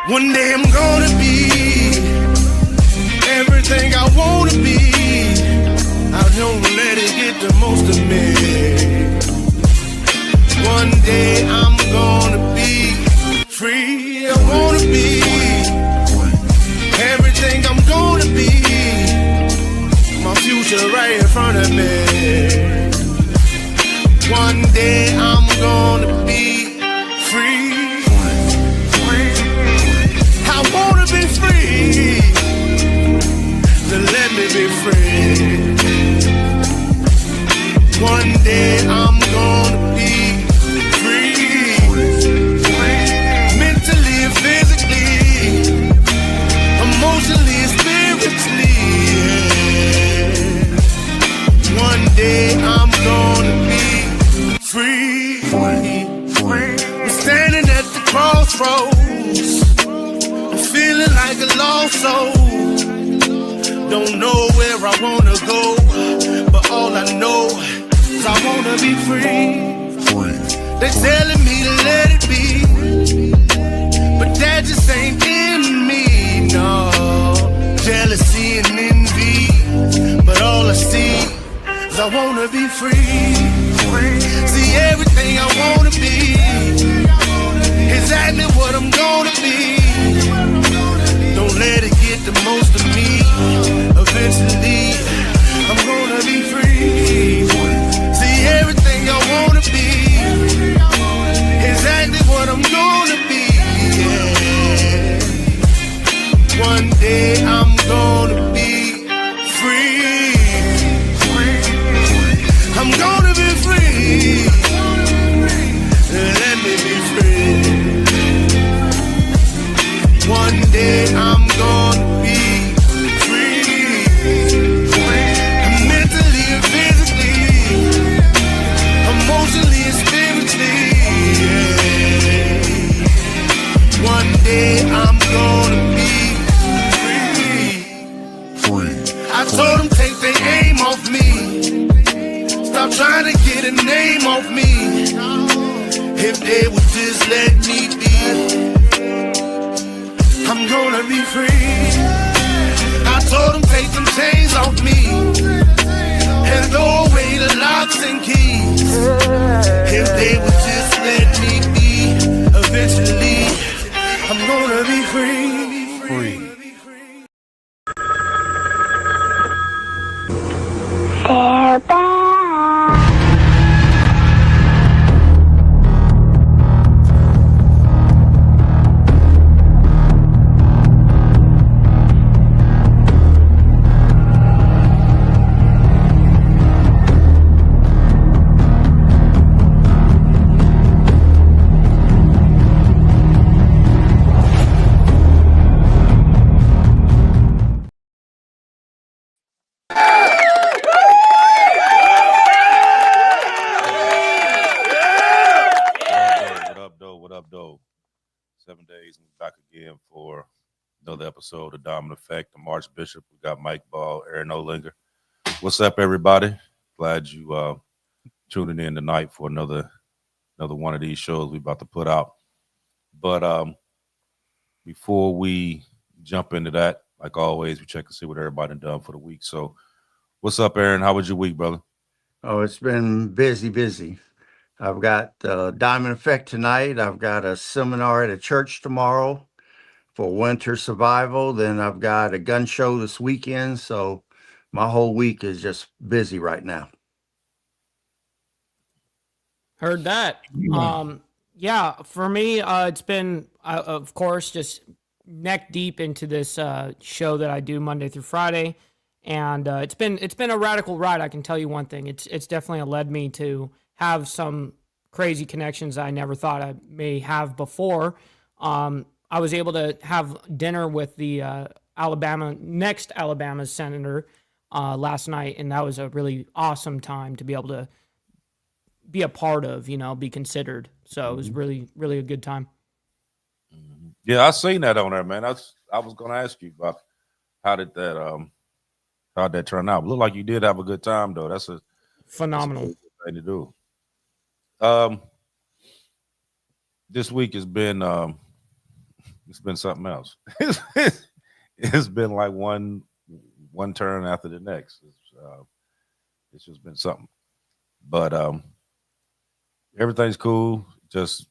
One day I'm gonna be everything I wanna be. I don't let it get the most of me. One day I'm gonna be free. I wanna be everything I'm gonna be. My future right in front of me. One day I'm gonna be free. I wanna be free. So let me be free. One day I'm gonna be free. Mentally and physically, emotionally and spiritually. Yeah. One day I'm gonna be free. I'm standing at the crossroads, feeling like a lost soul. Don't know where I wanna go, but all I know is I wanna be free. They're telling me to let it be, but that just ain't in me, no. Jealousy and envy, but all I see is I wanna be free. See everything I wanna be, exactly what I'm gonna be. Don't let it get the most of me. Eventually, I'm gonna be free. See everything I wanna be, exactly what I'm gonna be. Yeah. One day I'm gonna be free. I'm gonna be free. Let me be free. One day I'm gonna be free. Mentally and physically, emotionally and spiritually. Yeah. One day I'm gonna be free. I told them take their aim off me. Stop trying to get a name off me. If they would just let me be, I'm gonna be free. I told them take them chains off me and throw away the locks and keys. If they would just let me be, eventually I'm gonna be free. They're back. What up, though? 7 days and back again for another episode of Dominant Effect. I'm Archbishop. We got Mike Ball, Aaron Olinger. What's up, everybody? Glad you tuning in tonight for another one of these shows we about to put out. But before we jump into that, like always, we check and see what everybody done for the week. So, what's up, Aaron? How was your week, brother? Oh, it's been busy. I've got Diamond Effect tonight. I've got a seminar at a church tomorrow for winter survival. Then I've got a gun show this weekend. So my whole week is just busy right now. Heard that. Yeah, for me, it's been, of course, just neck deep into this show that I do Monday through Friday. And it's been a radical ride. I can tell you one thing. It's definitely led me to have some crazy connections I never thought I may have before. I was able to have dinner with the next Alabama senator last night, and that was a really awesome time to be able to be a part of, be considered. So it was really, really a good time. Yeah, I seen that on there, man. I was going to ask you about how'd that turn out. Looked like you did have a good time, though. That's a phenomenal thing to do. This week has been It's been something else. It's been like one turn after the next. It's just been something. But everything's cool. Just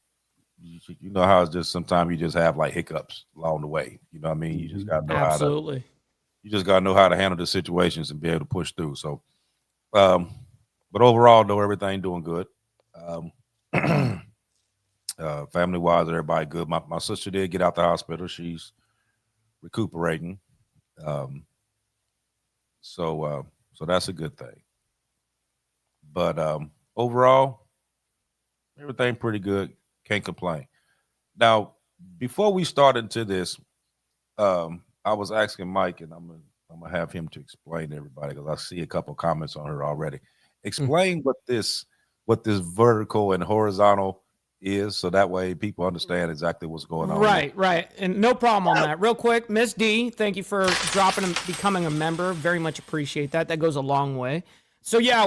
you know how it's just sometimes you just have like hiccups along the way. You know what I mean? You just gotta know Absolutely. you just gotta know how to handle the situations and be able to push through. So but overall though, everything doing good. Family wise, everybody good. My sister did get out the hospital. She's recuperating. Um, so that's a good thing. But overall, everything pretty good. Can't complain. Now, before we start into this, I was asking Mike, and I'm gonna have him to explain to everybody because I see a couple comments on her already. Explain what this vertical and horizontal is, so that way people understand exactly what's going on. Right. And no problem on that. Real quick, Miss D, thank you for dropping and becoming a member. Very much appreciate that. That goes a long way. So yeah,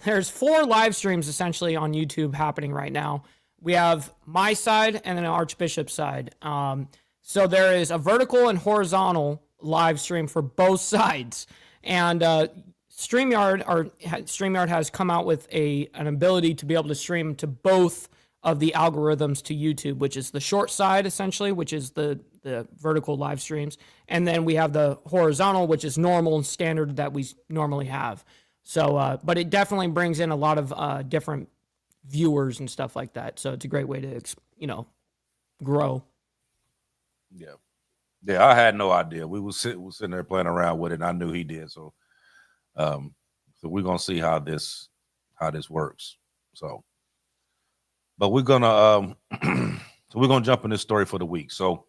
there's 4 live streams essentially on YouTube happening right now. We have my side and then an Archbishop's side. So there is a vertical and horizontal live stream for both sides. And StreamYard has come out with an ability to be able to stream to both of the algorithms to YouTube, which is the short side essentially, which is the vertical live streams, and then we have the horizontal, which is normal and standard that we normally have. So, but it definitely brings in a lot of different viewers and stuff like that. So it's a great way to grow. Yeah, I had no idea. We was sitting there playing around with it, and I knew he did. So we're gonna see how this works. So, but we're gonna jump in this story for the week. So,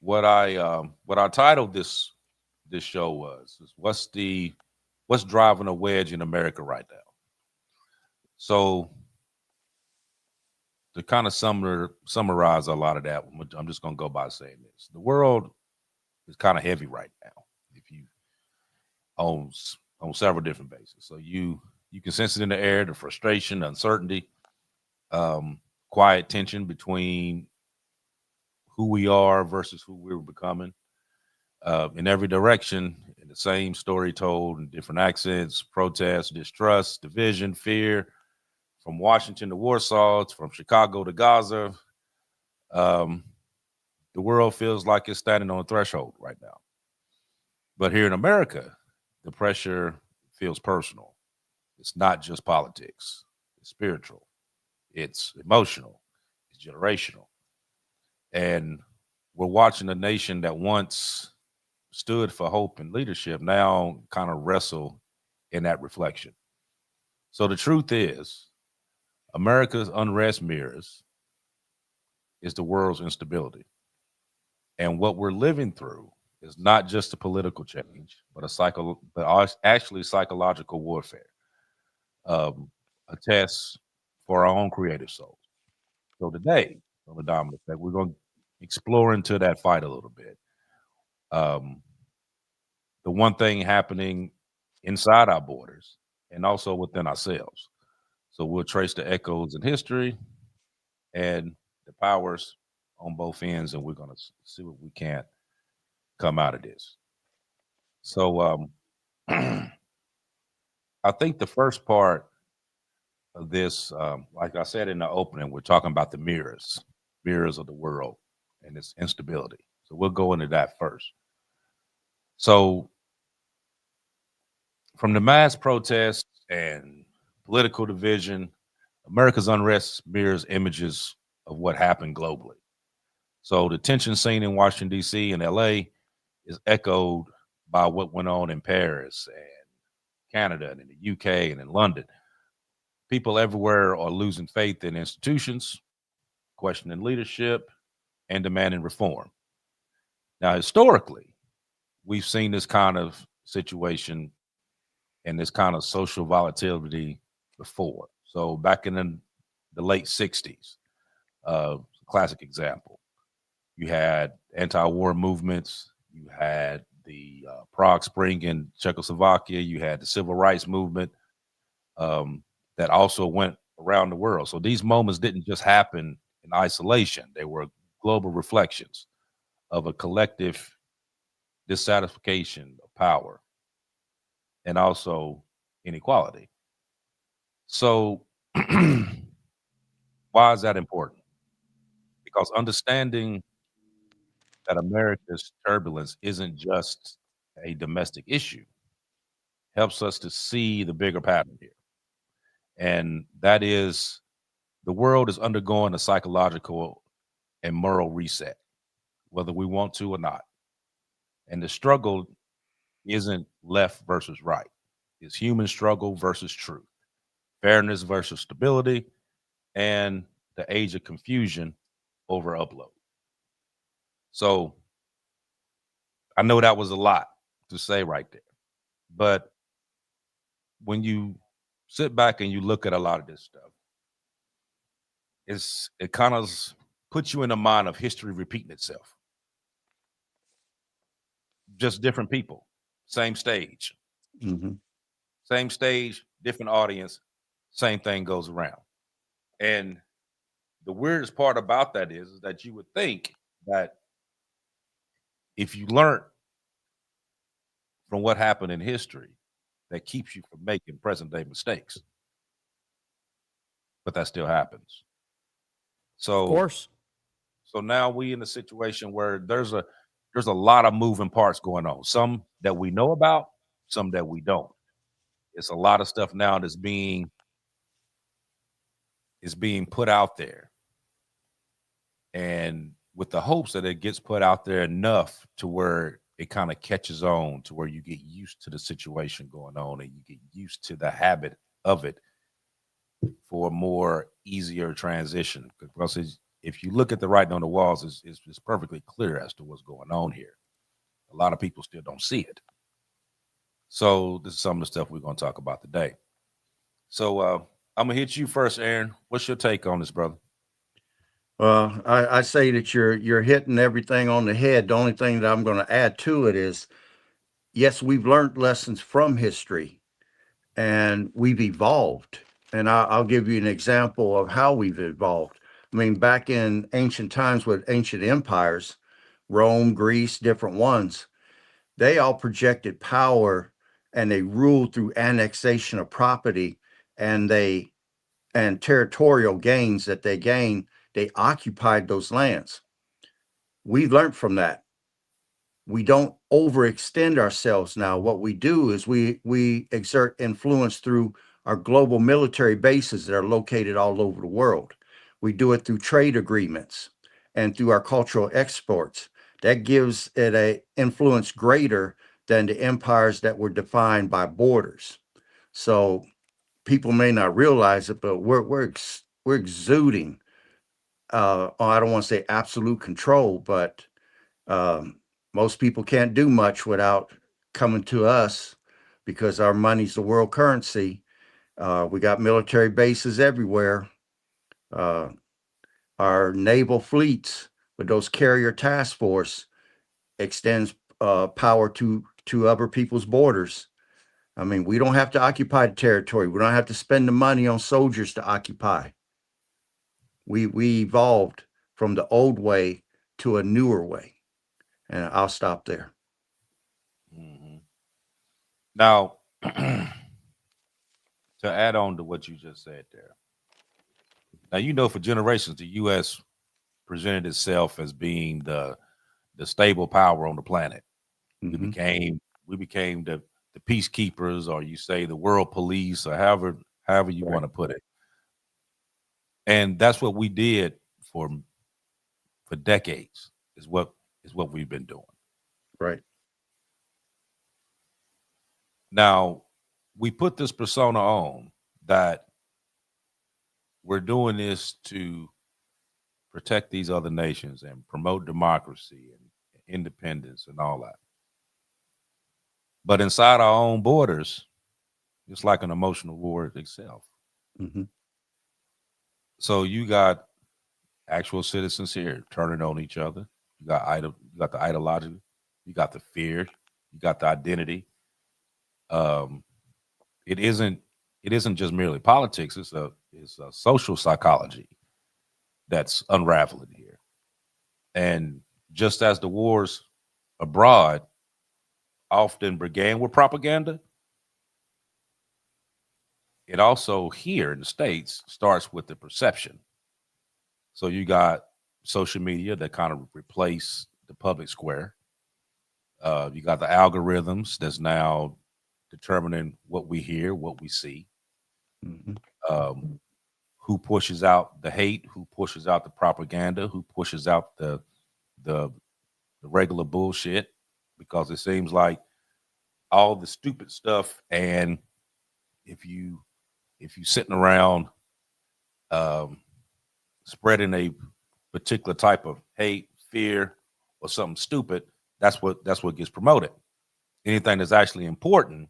what I titled this show was what's driving a wedge in America right now. So, to kind of summarize a lot of that, I'm just gonna go by saying this: the world is kind of heavy right now. If you on several different bases. So you can sense it in the air, the frustration, the uncertainty, quiet tension between who we are versus who we're becoming. In every direction, in the same story told in different accents, protests, distrust, division, fear, from Washington to Warsaw, from Chicago to Gaza. The world feels like it's standing on a threshold right now. But here in America, the pressure feels personal. It's not just politics. It's spiritual. It's emotional. It's generational. And we're watching a nation that once stood for hope and leadership now kind of wrestle in that reflection. So the truth is, America's unrest mirrors is the world's instability. And what we're living through is not just a political change, but actually psychological warfare, a test for our own creative souls. So today, on the Dominant Effect, we're going to explore into that fight a little bit. The one thing happening inside our borders and also within ourselves. So we'll trace the echoes in history and the powers on both ends, and we're going to see what we can come out of this. So I think the first part of this, like I said in the opening, we're talking about the mirrors of the world and its instability. So we'll go into that first. So from the mass protests and political division, America's unrest mirrors images of what happened globally. So the tension seen in Washington, D.C. and L.A. is echoed by what went on in Paris and Canada and in the U.K. and in London. People everywhere are losing faith in institutions, questioning leadership, and demanding reform. Now, historically, we've seen this kind of situation and this kind of social volatility before. So back in the late 60s, classic example, you had anti-war movements, you had the Prague Spring in Czechoslovakia, you had the civil rights movement that also went around the world. So these moments didn't just happen in in isolation. They were global reflections of a collective dissatisfaction of power and also inequality. So, why is that important? Because understanding that America's turbulence isn't just a domestic issue helps us to see the bigger pattern here. And that is the world is undergoing a psychological and moral reset, whether we want to or not. And the struggle isn't left versus right, it's human struggle versus truth, fairness versus stability, and the age of confusion over upload. So I know that was a lot to say right there. But when you sit back and you look at a lot of this stuff, it kind of puts you in the mind of history repeating itself. Just different people, same stage, Mm-hmm. same stage, different audience, same thing goes around. And the weirdest part about that is that you would think that if you learn from what happened in history, that keeps you from making present day mistakes. But that still happens. Of So course. so now we in a situation where there's a lot of moving parts going on. Some that we know about, some that we don't. It's a lot of stuff now that's being is being put out there, and with the hopes that it gets put out there enough to where it kind of catches on to where you get used to the situation going on and you get used to the habit of it for a more easier transition. Because if you look at the writing on the walls, it's perfectly clear as to what's going on here. A lot of people still don't see it. So this is some of the stuff we're going to talk about today. So I'm gonna hit you first, Aaron. What's your take on this, brother? Well, I say that you're hitting everything on the head. The only thing that I'm going to add to it is, yes, we've learned lessons from history, and we've evolved. And I'll give you an example of how we've evolved. I mean, back in ancient times with ancient empires, Rome, Greece, different ones, they all projected power and they ruled through annexation of property, and territorial gains that they gained, they occupied those lands. We've learned from that. We don't overextend ourselves now. What we do is we exert influence through our global military bases that are located all over the world. We do it through trade agreements and through our cultural exports. That gives it a influence greater than the empires that were defined by borders. So people may not realize it, but we're exuding. I don't want to say absolute control, but um, most people can't do much without coming to us because our money's the world currency. We got military bases everywhere. Uh, our naval fleets with those carrier task force extends power to other people's borders. I mean, we don't have to occupy the territory. We don't have to spend the money on soldiers to occupy. We evolved from the old way to a newer way, and I'll stop there. Mm-hmm. Now, to add on to what you just said there, now you know for generations the U.S. presented itself as being the stable power on the planet. We Mm-hmm. became the peacekeepers, or you say the world police, or however you Right. want to put it. And that's what we did for for decades. Is what we've been doing. Right. Now, we put this persona on that we're doing this to protect these other nations and promote democracy and independence and all that. But inside our own borders, it's like an emotional war itself. Mm-hmm. So you got actual citizens here turning on each other. You got the ideology, you got the fear, you got the identity. Um, it isn't it isn't just merely politics. It's a social psychology that's unraveling here. And just as the wars abroad often began with propaganda, it also here in the States starts with the perception. So you got social media that kind of replace the public square. You got the algorithms that's now determining what we hear, what we see, Mhm. who pushes out the hate, who pushes out the propaganda, who pushes out the regular bullshit, because it seems like all the stupid stuff, and if you sitting around um, spreading a particular type of hate, fear, or something stupid, that's what gets promoted. Anything that's actually important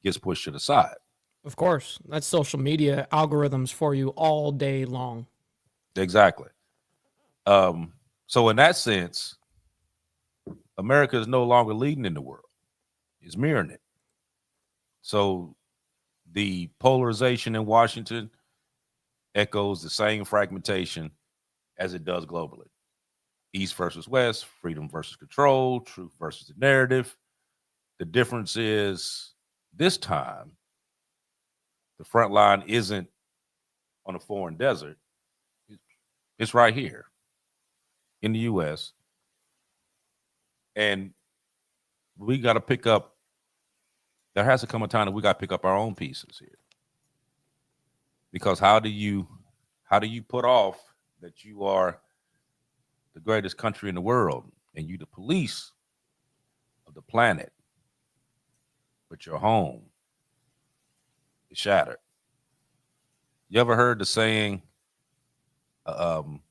gets pushed to the side. Of course, that's social media algorithms for you all day long. Exactly. So in that sense, America is no longer leading in the world; it's mirroring it. So the polarization in Washington echoes the same fragmentation as it does globally. East versus West, freedom versus control, truth versus the narrative. The difference is this time, the front line isn't on a foreign desert. It's right here in the U.S. And we got to pick up, there has to come a time that we got to pick up our own pieces here. Because how do you put off that you are the greatest country in the world and you the police of the planet, but your home is shattered? You ever heard the saying, um,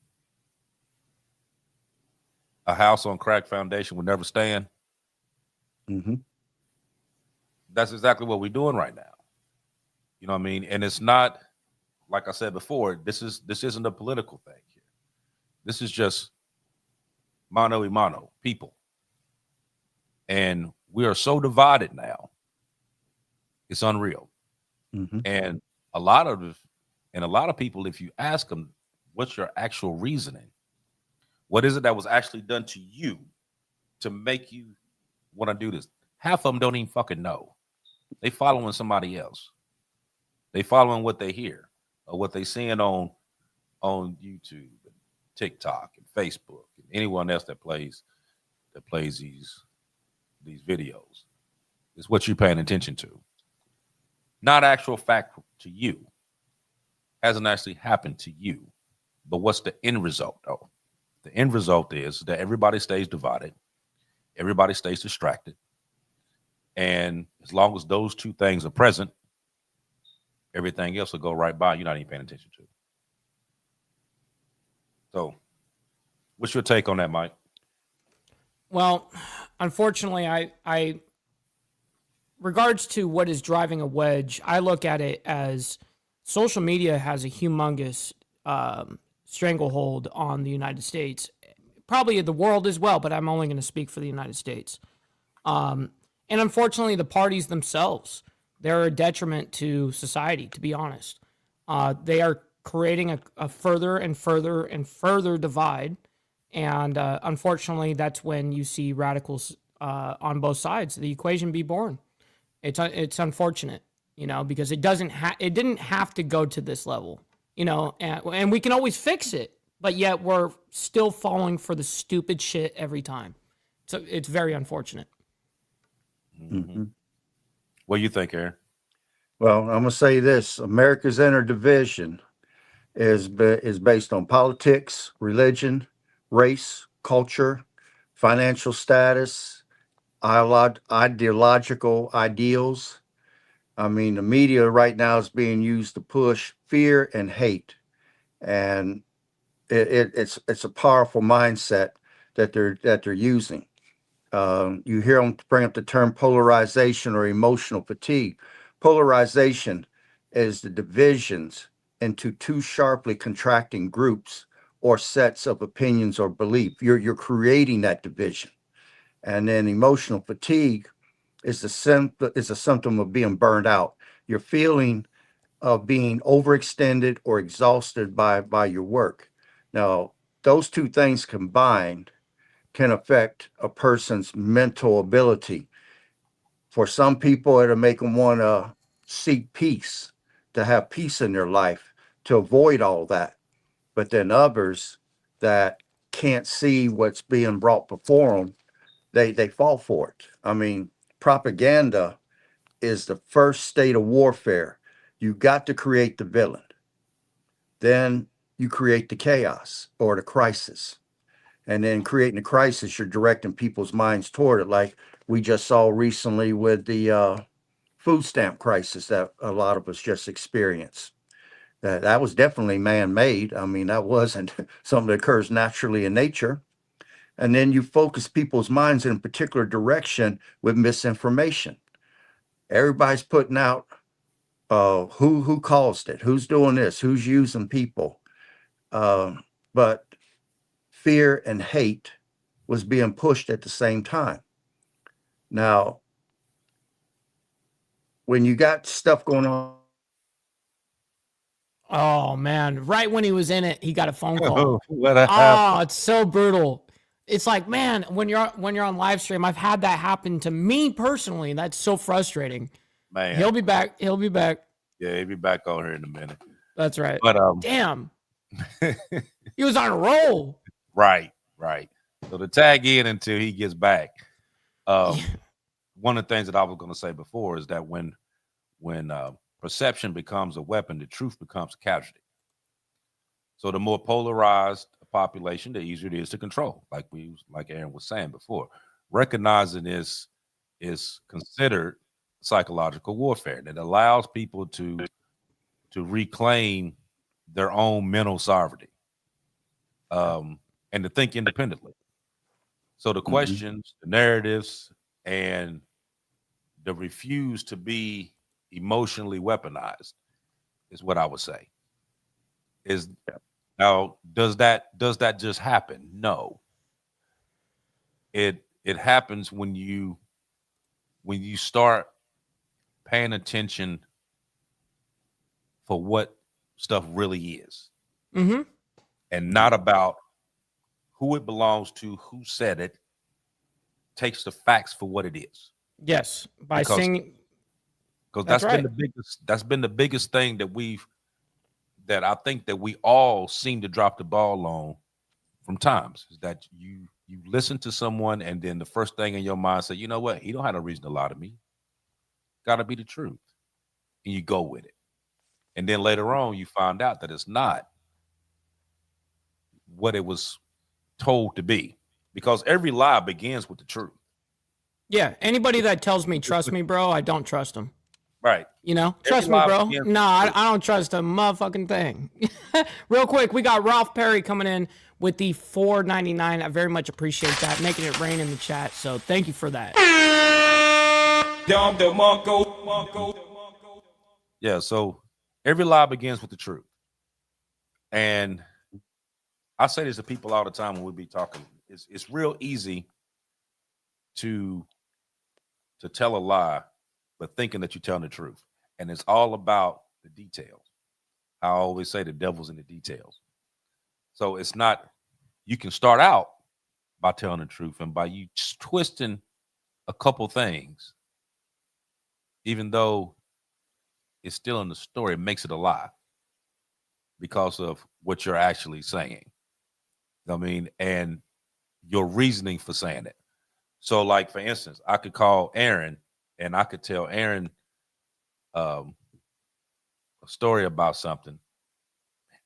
a house on crack foundation will never stand? Mhm. That's exactly what we're doing right now. You know what I mean? And it's not, like I said before, this isn't a political thing here. This is just mano y mano, people. And we are so divided now. It's unreal. Mhm. And a lot of people, if you ask them, what's your actual reasoning? What is it that was actually done to you to make you want to do this? Half of them don't even fucking know. They following somebody else. They following what they hear or what they seeing on YouTube and TikTok and Facebook and anyone else that plays these videos. Is what you're paying attention to. Not actual fact to you. Hasn't actually happened to you. But what's the end result though? The end result is that everybody stays divided, everybody stays distracted. And as long as those two things are present, everything else will go right by. You're not even paying attention to. So, what's your take on that, Mike? Well, unfortunately, I regards to what is driving a wedge, I look at it as social media has a humongous stranglehold on the United States, probably the world as well, but I'm only going to speak for the United States. And unfortunately, the parties themselves, they're a detriment to society, to be honest. They are creating a further and further and further divide. And unfortunately, that's when you see radicals on both sides of the equation be born. It's unfortunate, because it didn't have to go to this level, and we can always fix it, but yet we're still falling for the stupid shit every time. So it's very unfortunate. Mm-hmm. Mhm. What do you think, Aaron? Well, I'm gonna say this: America's inner division is based on politics, religion, race, culture, financial status, ideological ideals. I mean, the media right now is being used to push fear and hate, and it's a powerful mindset that they're using. You hear them bring up the term polarization or emotional fatigue. Polarization is the divisions into two sharply contracting groups or sets of opinions or belief. You're creating that division, and then emotional fatigue is a symptom of being burned out. You're feeling of being overextended or exhausted by your work. Now, those two things combined can affect a person's mental ability. For some people, it'll make them want to seek peace, to have peace in their life, to avoid all that. But then others that can't see what's being brought before them, they fall for it. I mean, propaganda is the first state of warfare. You got to create the villain. Then you create the chaos or the crisis. And then creating a crisis, you're directing people's minds toward it, like we just saw recently with the food stamp crisis that a lot of us just experienced. That was definitely man-made. I mean, that wasn't something that occurs naturally in nature. And then you focus people's minds in a particular direction with misinformation. Everybody's putting out who caused it, who's doing this, who's using people. But fear and hate was being pushed at the same time. Now, when you got stuff going on, Oh man, right when he was in it, he got a phone call. What happened? Oh, it's so brutal. It's like, man, when you're on live stream, I've had that happen to me personally. That's so frustrating. Man, He'll be back. He'll be back. yeah, he'll be back on here in a minute. That's right. But Damn, he was on a roll. right. So to tag in until he gets back. One of the things that I was going to say before is that when perception becomes a weapon, the truth becomes a casualty. So the more polarized a population, the easier it is to control. Like Aaron was saying before, recognizing this is considered psychological warfare, and it allows people to reclaim their own mental sovereignty, and to think independently. So the questions, the narratives, and the refuse to be emotionally weaponized is what I would say. Now, does that just happen? No. It happens when you start paying attention for what stuff really is, and not about who it belongs to, who said it. Takes the facts for what it is. Yes, by saying, because that's been the biggest thing that I think that we all seem to drop the ball on from times, is that you listen to someone and then the first thing in your mind say, you know what, he don't have no reason to lie to me. Gotta be the truth. And you go with it. And then later on you find out that it's not what it was told to be. Because every lie begins with the truth. Yeah, anybody that tells me, trust me, bro, I don't trust them. Right. You know, trust me, bro. No, I don't trust a motherfucking thing. Real quick, we got Ralph Perry coming in with the $4.99. I very much appreciate that, making it rain in the chat. So thank you for that. Yeah, so every lie begins with the truth. And I say this to people all the time when we be talking. It's real easy to tell a lie, but thinking that you're telling the truth. And it's all about the details. I always say the devil's in the details. So it's not, you can start out by telling the truth, and by you just twisting a couple things, even though it's still in the story, it makes it a lie because of what you're actually saying. I mean, and your reasoning for saying it. So, like, for instance, I could call Aaron and I could tell Aaron a story about something.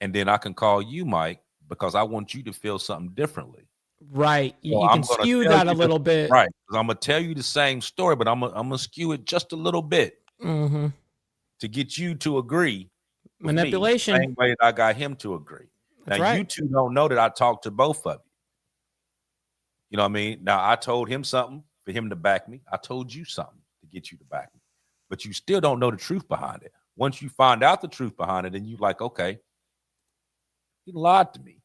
And then I can call you, Mike, because I want you to feel something differently. Right. You can skew that a little bit. Right. I'm going to tell you the same story, but I'm going to skew it just a little bit to get you to agree. Manipulation. Me, same way that I got him to agree. That's now, right. You two don't know that I talked to both of you. You know what I mean? Now, I told him something for him to back me. I told you something to get you to back me. But you still don't know the truth behind it. Once you find out the truth behind it, then you're like, okay, he lied to me.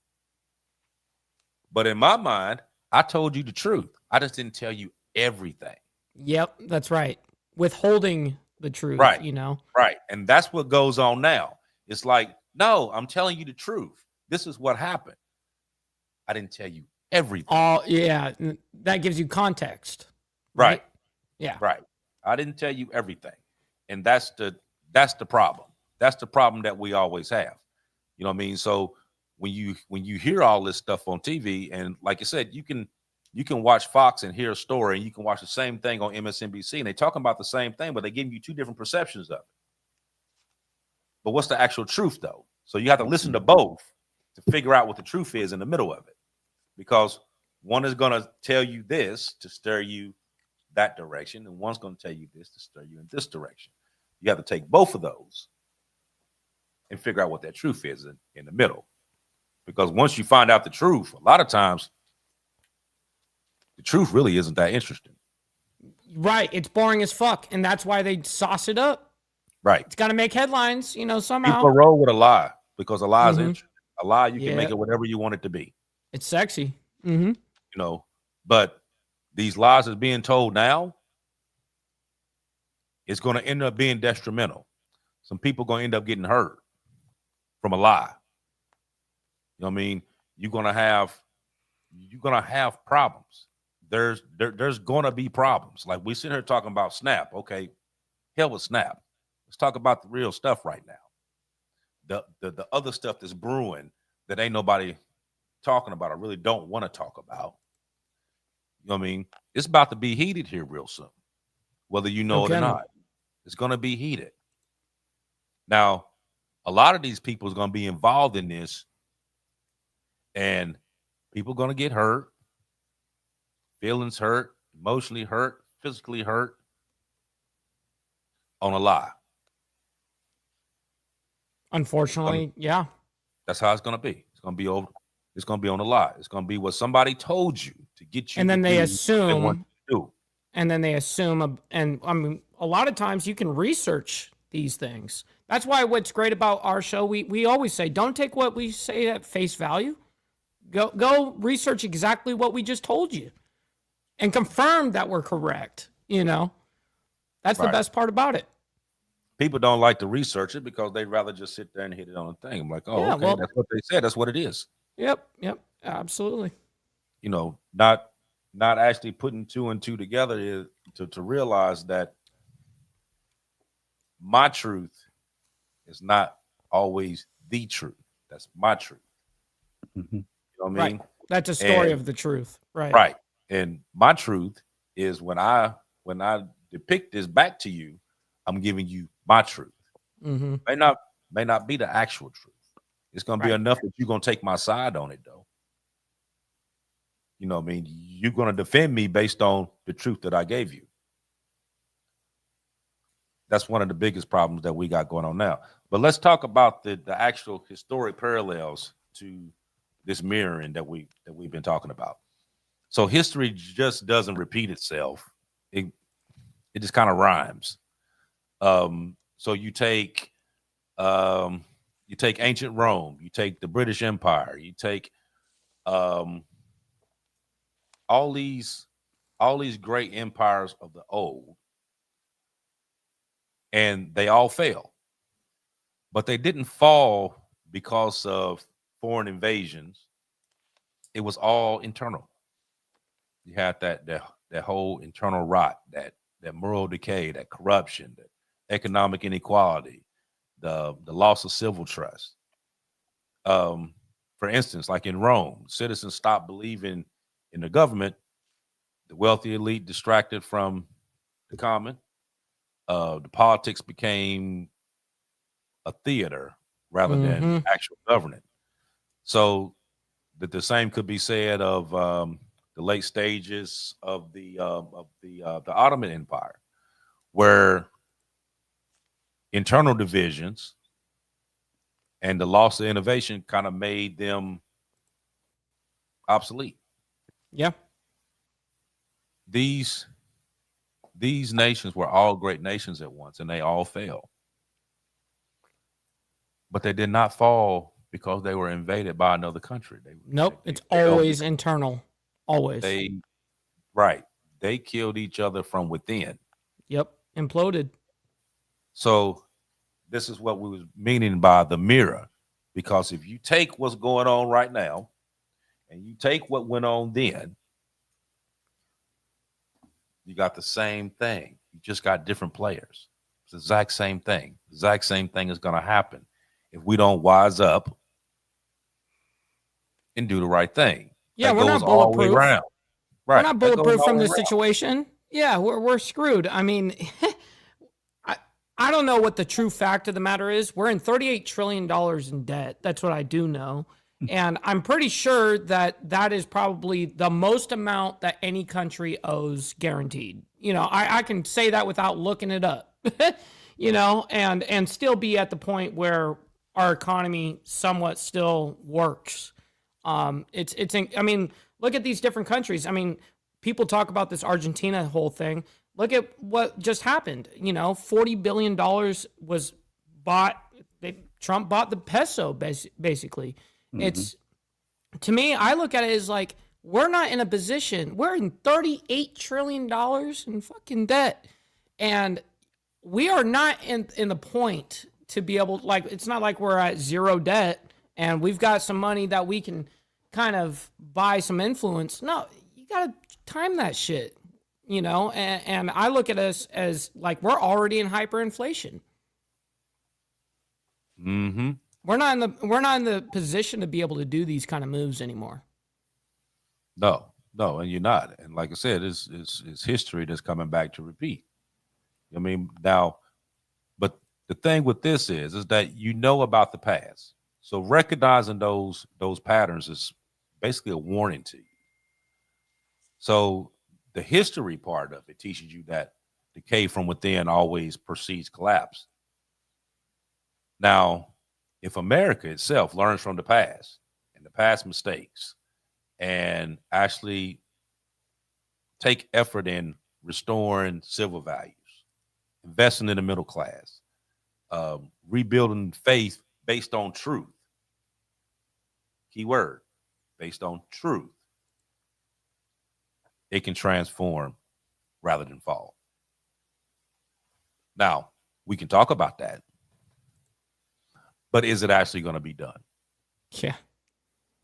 But in my mind, I told you the truth. I just didn't tell you everything. Yep, that's right. Withholding the truth, right? You know? Right. And that's what goes on now. It's like, no, I'm telling you the truth. This is what happened. I didn't tell you everything. Oh, yeah. That gives you context. Right. Yeah. Right. I didn't tell you everything. And that's the problem. That's the problem that we always have. You know what I mean? So when you hear all this stuff on TV, and like I said, you can watch Fox and hear a story, and you can watch the same thing on MSNBC, and they talking about the same thing, but they give you two different perceptions of it. But what's the actual truth, though? So you have to listen to both to figure out what the truth is in the middle of it, because one is going to tell you this to steer you that direction, and one's going to tell you this to steer you in this direction. You have to take both of those and figure out what that truth is in the middle. Because once you find out the truth, a lot of times the truth really isn't that interesting. Right. It's boring as fuck. And that's why they sauce it up. Right. It's got to make headlines, somehow. People roll with a lie because a lie is interesting. A lie, you can make it whatever you want it to be. It's sexy. But these lies that's being told now, it's going to end up being detrimental. Some people are going to end up getting hurt from a lie. You know what I mean? You're going to have problems. There's going to be problems. Like we sit here talking about Snap. Okay, hell with Snap. Let's talk about the real stuff right now. The other stuff that's brewing that ain't nobody talking about or really don't want to talk about. You know what I mean? It's about to be heated here real soon, whether you know it or not. It's going to be heated. Now, a lot of these people is going to be involved in this, and people are going to get hurt, feelings hurt, emotionally hurt, physically hurt on a lie. Unfortunately, yeah. That's how it's going to be. It's going to be over. It's going to be on a lie. It's going to be what somebody told you to get you. And then they assume. And then they assume, and I mean, a lot of times you can research these things. That's why what's great about our show, we always say, don't take what we say at face value. Go research exactly what we just told you and confirm that we're correct. That's the best part about it. People don't like to research it because they'd rather just sit there and hit it on a thing. I'm like, okay, well, that's what they said. That's what it is. Yep, absolutely. Not actually putting two and two together is to realize that my truth is not always the truth. That's my truth. Mm-hmm. You know what I mean? Right. That's a story of the truth. Right. Right. And my truth is when I depict this back to you, I'm giving you my truth. Mm-hmm. May not be the actual truth. It's going to be enough that you're going to take my side on it, though. You know what I mean? You're going to defend me based on the truth that I gave you. That's one of the biggest problems that we got going on now. But let's talk about the actual historic parallels to this mirroring that we've been talking about. So history just doesn't repeat itself. It just kind of rhymes. So you take ancient Rome, you take the British Empire, you take all these great empires of the old, and they all fell. But they didn't fall because of foreign invasions. It was all internal. You had that whole internal rot, that moral decay, that corruption, that economic inequality, the loss of civil trust. For instance, like in Rome, citizens stopped believing in the government. The wealthy elite distracted from the common. The politics became a theater rather than actual governing. So that the same could be said of the late stages of the Ottoman Empire, where internal divisions and the loss of innovation kind of made them obsolete. Yeah. These nations were all great nations at once, and they all failed. But they did not fall because they were invaded by another country. It's always internal. Always. They killed each other from within. Yep. Imploded. So this is what we was meaning by the mirror, because if you take what's going on right now and you take what went on then, you got the same thing. You just got different players. It's the exact same thing. The exact same thing is going to happen if we don't wise up and do the right thing. Yeah, that we're goes not all the way bulletproof. around. We're Right. not That goes bulletproof all from the way this around. situation. Yeah, we're screwed. I mean, I don't know what the true fact of the matter is. We're in $38 trillion in debt. That's what I do know. And I'm pretty sure that that is probably the most amount that any country owes guaranteed. I can say that without looking it up, and still be at the point where our economy somewhat still works. I mean, look at these different countries. I mean, people talk about this Argentina whole thing. Look at what just happened. $40 billion was bought. Trump bought the peso, basically. It's, to me, I look at it as like, we're not in a position, we're in $38 trillion in fucking debt. And we are not in the point to be able, like, it's not like we're at zero debt and we've got some money that we can kind of buy some influence. No, you got to time that shit, and I look at us as like, we're already in hyperinflation. Mm-hmm. We're not in the position to be able to do these kind of moves anymore. No, and you're not. And like I said, it's history that's coming back to repeat. I mean, now, but the thing with this is that about the past. So recognizing those patterns is basically a warning to you. So the history part of it teaches you that decay from within always precedes collapse. Now, if America itself learns from the past and the past mistakes and actually take effort in restoring civil values, investing in the middle class, rebuilding faith based on truth, key word, based on truth, it can transform rather than fall. Now, we can talk about that, but is it actually going to be done? Yeah.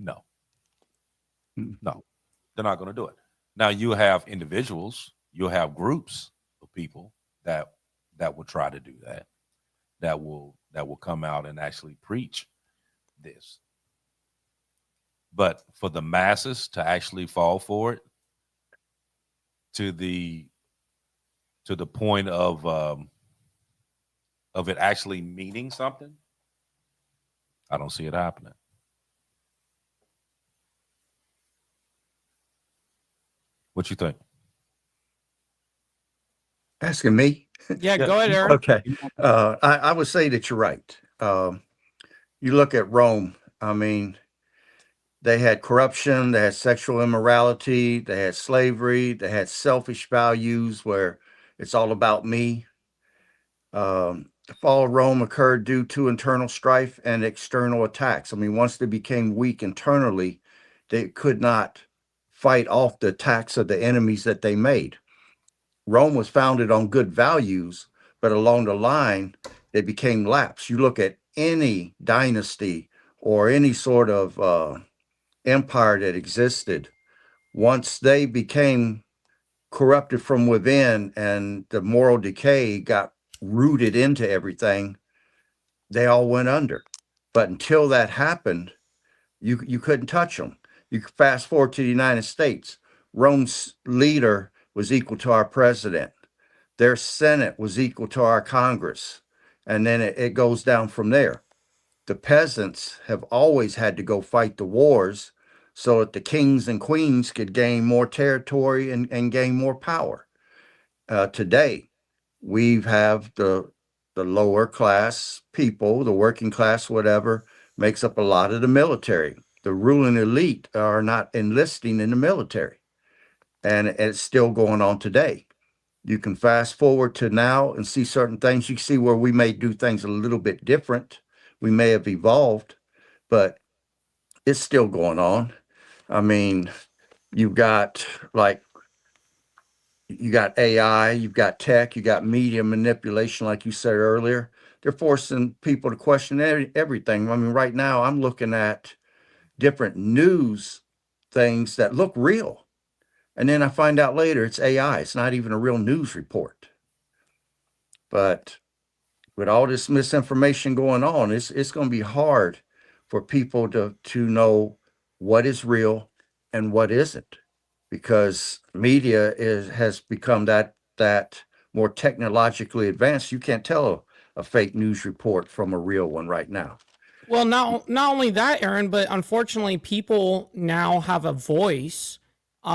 No, they're not going to do it. Now, you have individuals, you'll have groups of people that will try to do that, that will come out and actually preach this. But for the masses to actually fall for it, to the point of it actually meaning something, I don't see it happening. What you think? Asking me? Yeah, go ahead, Aaron. Okay. I would say that you're right. You look at Rome. I mean, they had corruption, they had sexual immorality, they had slavery, they had selfish values where it's all about me. The fall of Rome occurred due to internal strife and external attacks. I mean, once they became weak internally, they could not fight off the attacks of the enemies that they made. Rome was founded on good values, but along the line, they became lapsed. You look at any dynasty or any sort of empire that existed, once they became corrupted from within and the moral decay got rooted into everything, they all went under. But until that happened, you couldn't touch them. You fast forward to the United States. Rome's leader was equal to our president. Their Senate was equal to our Congress. And then it goes down from there. The peasants have always had to go fight the wars so that the kings and queens could gain more territory and gain more power. Today, we have the lower class people, the working class, whatever, makes up a lot of the military. The ruling elite are not enlisting in the military. And it's still going on today. You can fast forward to now and see certain things. You can see where we may do things a little bit different. We may have evolved, but it's still going on. I mean, you've got you got AI, you've got tech, you got media manipulation, like you said earlier. They're forcing people to question everything. I mean, right now I'm looking at different news things that look real. And then I find out later it's AI. It's not even a real news report. But with all this misinformation going on, it's going to be hard for people to know what is real and what isn't, because media has become that more technologically advanced. You can't tell a fake news report from a real one right now. Well, not only that, Aaron, but unfortunately, people now have a voice.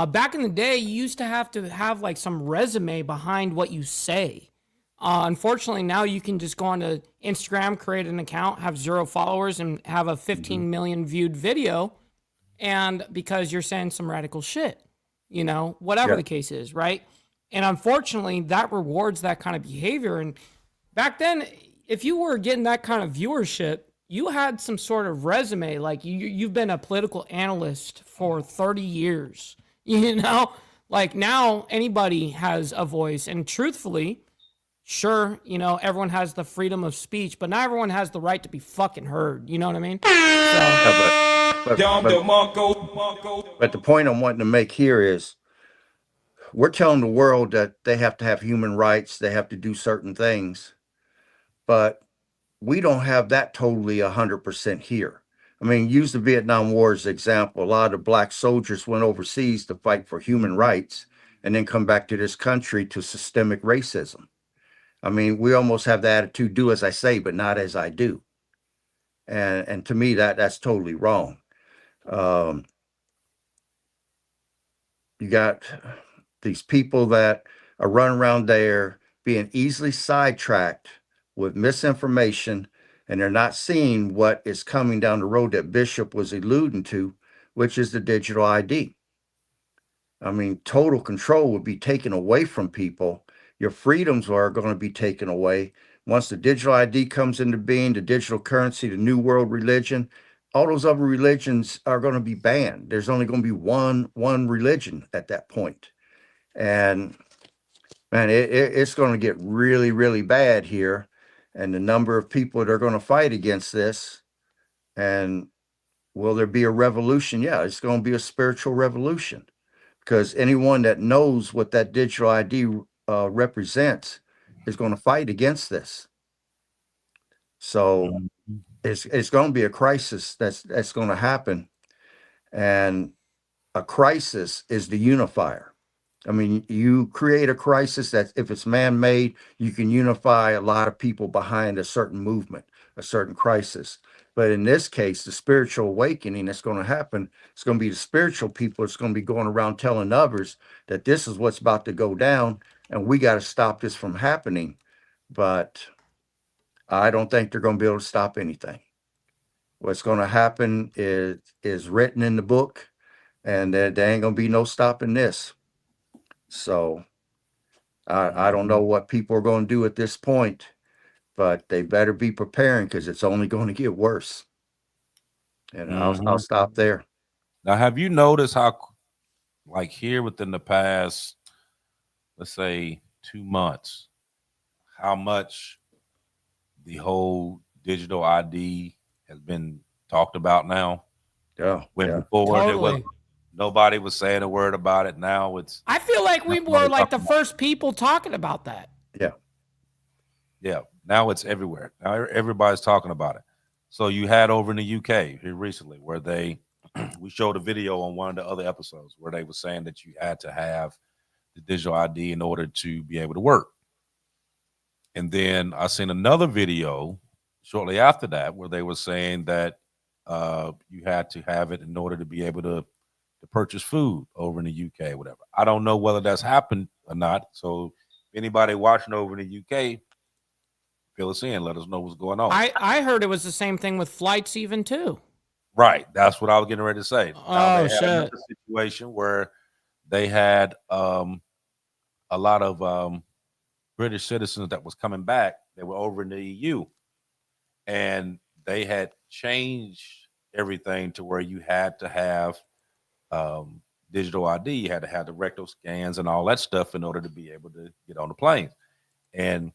Back in the day, you used to have like some resume behind what you say. Unfortunately, now you can just go onto Instagram, create an account, have 0 followers, and have a 15 million viewed video, and because you're saying some radical shit, whatever Yeah. the case is, right? And unfortunately, that rewards that kind of behavior. And back then, if you were getting that kind of viewership, you had some sort of resume. Like you've been a political analyst for 30 years, like now anybody has a voice. And truthfully, sure, everyone has the freedom of speech, but not everyone has the right to be fucking heard. You know what I mean? So, But the point I'm wanting to make here is we're telling the world that they have to have human rights, they have to do certain things, but we don't have that totally 100% here. I mean, use the Vietnam War as an example. A lot of black soldiers went overseas to fight for human rights and then come back to this country to systemic racism. I mean, we almost have the attitude, do as I say, but not as I do. And to me, that's totally wrong. You got these people that are running around there being easily sidetracked with misinformation, and they're not seeing what is coming down the road that Bishop was alluding to, which is the digital ID. I mean, total control would be taken away from people. Your freedoms are going to be taken away. Once the digital ID comes into being, the digital currency, the new world religion, all those other religions are going to be banned. There's only going to be one religion at that point. And man, it's going to get really, really bad here. And the number of people that are going to fight against this, and will there be a revolution? Yeah, it's going to be a spiritual revolution, because anyone that knows what that digital ID represents is going to fight against this. So it's going to be a crisis that's going to happen, and a crisis is the unifier. I mean, you create a crisis that, if it's man-made, you can unify a lot of people behind a certain movement, a certain crisis. But in this case, the spiritual awakening that's going to happen, it's going to be the spiritual people that's going to be going around telling others that this is what's about to go down, and we got to stop this from happening. But I don't think they're going to be able to stop anything. What's going to happen is written in the book, and there ain't going to be no stopping this. So I don't know what people are going to do at this point, but they better be preparing, because it's only going to get worse. And I'll stop there. Now, have you noticed how, like here within the past, let's say 2 months, how much the whole digital ID has been talked about now? Yeah. When Yeah. before there was totally. nobody was saying a word about it. Now it's I feel like we were like the first people talking about that. Yeah. yeah. Now it's everywhere. Now everybody's talking about it. So you had over in the UK here recently where we showed a video on one of the other episodes where they were saying that you had to have the digital ID in order to be able to work. And then I seen another video shortly after that where they were saying that you had to have it in order to be able to purchase food over in the UK or whatever. I don't know whether that's happened or not. So if anybody watching over in the UK, fill us in, let us know what's going on. I heard it was the same thing with flights even too. Right. That's what I was getting ready to say. Now they had shit. another situation where they had a lot of British citizens that was coming back. They were over in the EU, and they had changed everything to where you had to have digital ID. You had to have the rectal scans and all that stuff in order to be able to get on the planes. And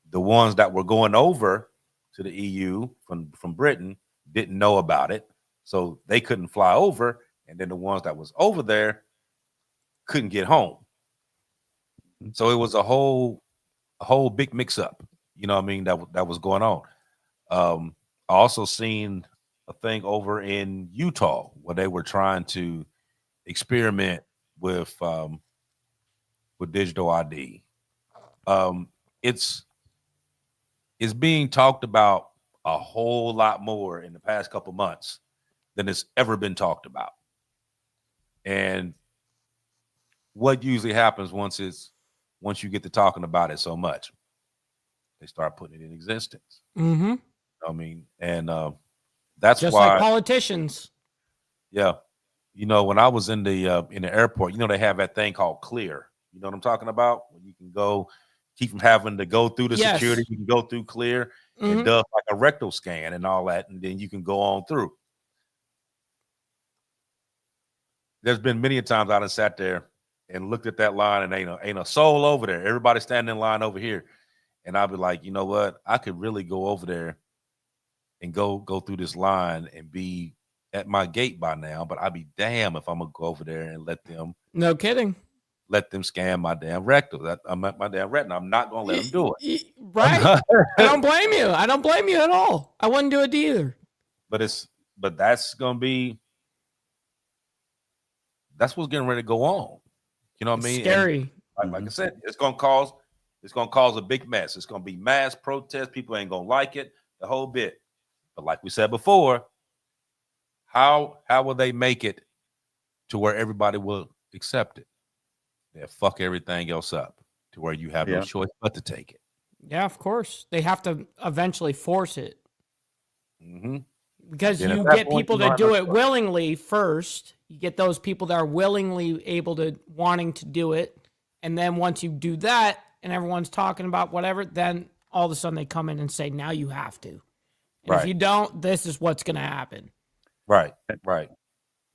the ones that were going over to the EU from Britain didn't know about it, so they couldn't fly over, and then the ones that was over there couldn't get home. So it was a whole big mix up. You know what I mean? That was going on. I also seen a thing over in Utah where they were trying to experiment with digital ID. It's being talked about a whole lot more in the past couple months than it's ever been talked about. And what usually happens once you get to talking about it so much, they start putting it in existence. Mm-hmm. I mean, and that's just why, like politicians. Yeah, when I was in the airport, they have that thing called Clear. You know what I'm talking about? When you can go, keep from having to go through the security, you can go through Clear. It does like a rectal scan and all that, and then you can go on through. There's been many times I done sat there and looked at that line and ain't a soul over there. Everybody standing in line over here. And I'll be like, you know what? I could really go over there and go through this line and be at my gate by now, but I'd be damn if I'm gonna go over there and let them. No kidding. Let them scan my damn rectal. I'm at my damn retina. I'm not gonna let them do it. Right? I don't blame you. I don't blame you at all. I wouldn't do it either. But that's gonna be. That's what's getting ready to go on. You know what I mean? Scary. And like I said, it's gonna cause a big mess. It's gonna be mass protests. People ain't gonna like it. The whole bit. But like we said before, how will they make it to where everybody will accept it? They'll fuck everything else up to where you have no choice but to take it. Yeah, of course. They have to eventually force it. Mm-hmm. Because you get people to do it willingly first. You get those people that are willingly wanting to do it. And then once you do that and everyone's talking about whatever, then all of a sudden they come in and say, now you have to. And if you don't, this is what's going to happen. Right.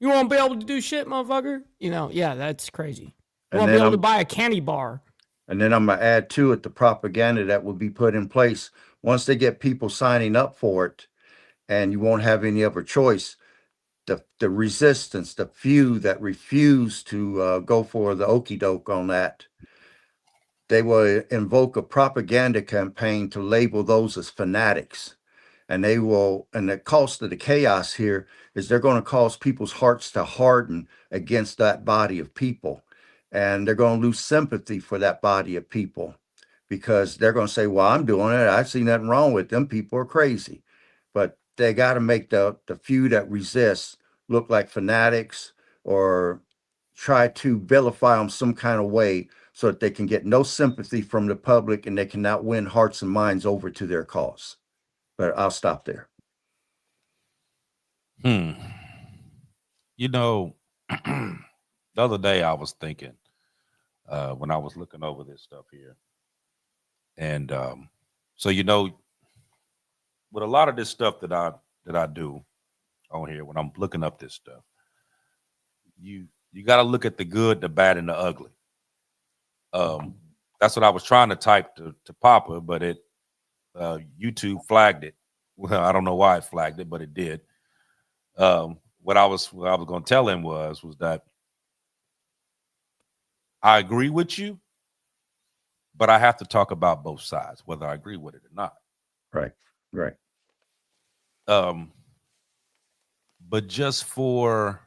You won't be able to do shit, motherfucker. That's crazy. You won't be able to buy a candy bar. And then I'm going to add to it the propaganda that will be put in place once they get people signing up for it, and you won't have any other choice. The resistance, the few that refuse to go for the okie doke on that, they will invoke a propaganda campaign to label those as fanatics. And the cost of the chaos here is they're going to cause people's hearts to harden against that body of people. And they're going to lose sympathy for that body of people because they're going to say, well, I'm doing it. I see nothing wrong with them. People are crazy. But they got to make the few that resist look like fanatics or try to vilify them some kind of way so that they can get no sympathy from the public and they cannot win hearts and minds over to their cause. But I'll stop there. The other day I was thinking when I was looking over this stuff here. And so with a lot of this stuff that I do on here, when I'm looking up this stuff, you got to look at the good, the bad, and the ugly. That's what I was trying to type to Papa, but YouTube flagged it. Well, I don't know why it flagged it, but it did. What I was going to tell him was that I agree with you, but I have to talk about both sides, whether I agree with it or not. Right. But just for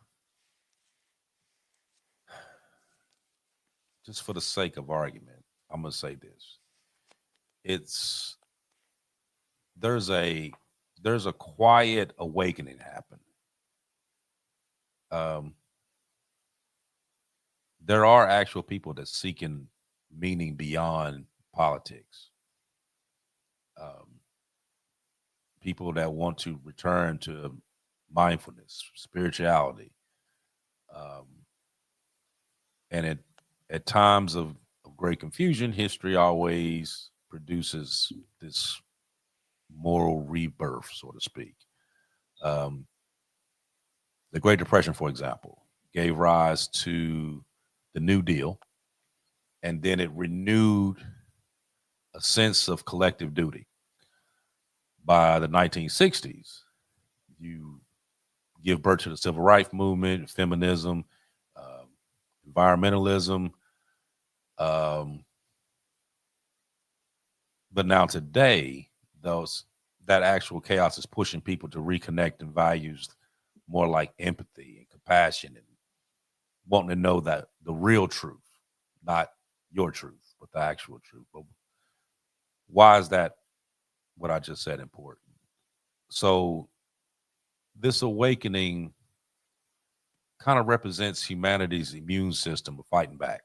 the sake of argument, I'm going to say this. There's a quiet awakening happening. There are actual people that's seeking meaning beyond politics. People that want to return to mindfulness, spirituality, and at times of great confusion, history always produces this moral rebirth, so to speak. The Great Depression, for example, gave rise to the New Deal, and then it renewed a sense of collective duty. By the 1960s, you give birth to the civil rights movement, feminism, um, environmentalism. Um, but now today, those that actual chaos is pushing people to reconnect in values more like empathy and compassion and wanting to know that the real truth, not your truth, but the actual truth. But why is that what I just said important? So this awakening kind of represents humanity's immune system of fighting back.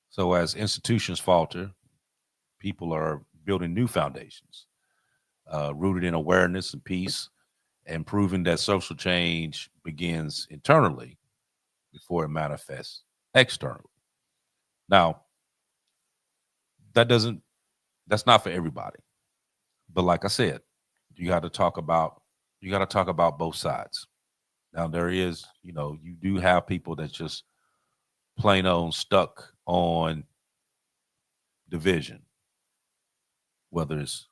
So as institutions falter, people are building new foundations, rooted in awareness and peace, and proving that social change begins internally before it manifests externally. Now, that doesn't that's not for everybody. But like I said, you got to talk about both sides. Now there is, you do have people that just plain on stuck on division, whether it's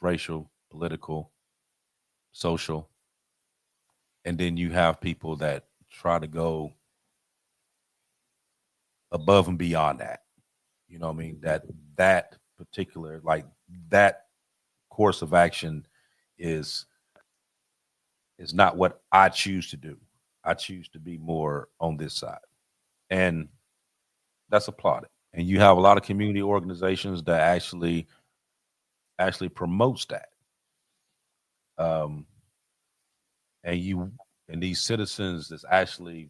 racial, political, social, and then you have people that try to go above and beyond that. You know what I mean? That particular, like, that course of action is not what I choose to do. I choose to be more on this side. And that's applauded. And you have a lot of community organizations that actually promotes that. Um, and you and these citizens that's actually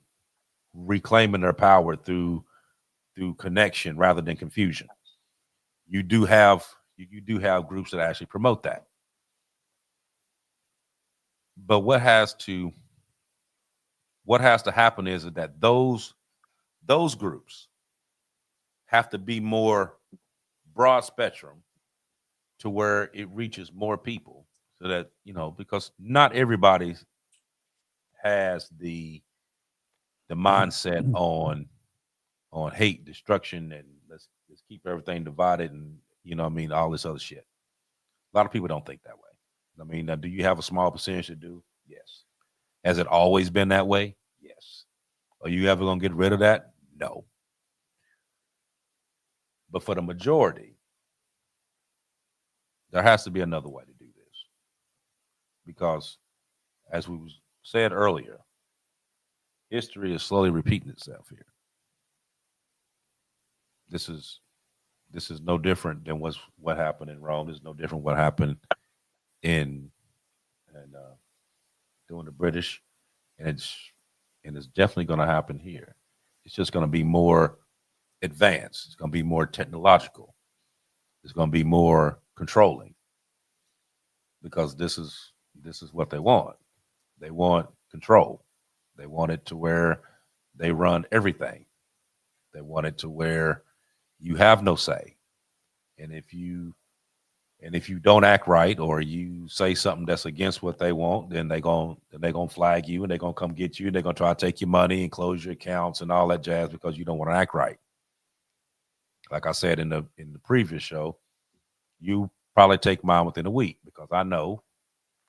reclaiming their power through connection rather than confusion. You do have groups that actually promote that. But what has to happen is that those groups have to be more broad spectrum to where it reaches more people so that, because not everybody has the mindset on hate, destruction, and let's keep everything divided, and all this other shit. A lot of people don't think that way. I mean, do you have a small percentage that do? Yes. Has it always been that way? Yes. Are you ever gonna get rid of that? No. But for the majority, there has to be another way to do this, because, as we said earlier, history is slowly repeating itself here. This is no different than what happened in Rome. This is no different what happened in and during the British, and it's definitely going to happen here. It's just going to be more advanced. It's going to be more technological. It's going to be more controlling, because this is what they want. They want control. They want it to where they run everything. They want it to where you have no say. And if you don't act right, or you say something that's against what they want, then they're gonna flag you, and they're gonna come get you, and they're gonna try to take your money and close your accounts and all that jazz, because you don't want to act right. Like I said in the previous show, you probably take mine within a week, because I know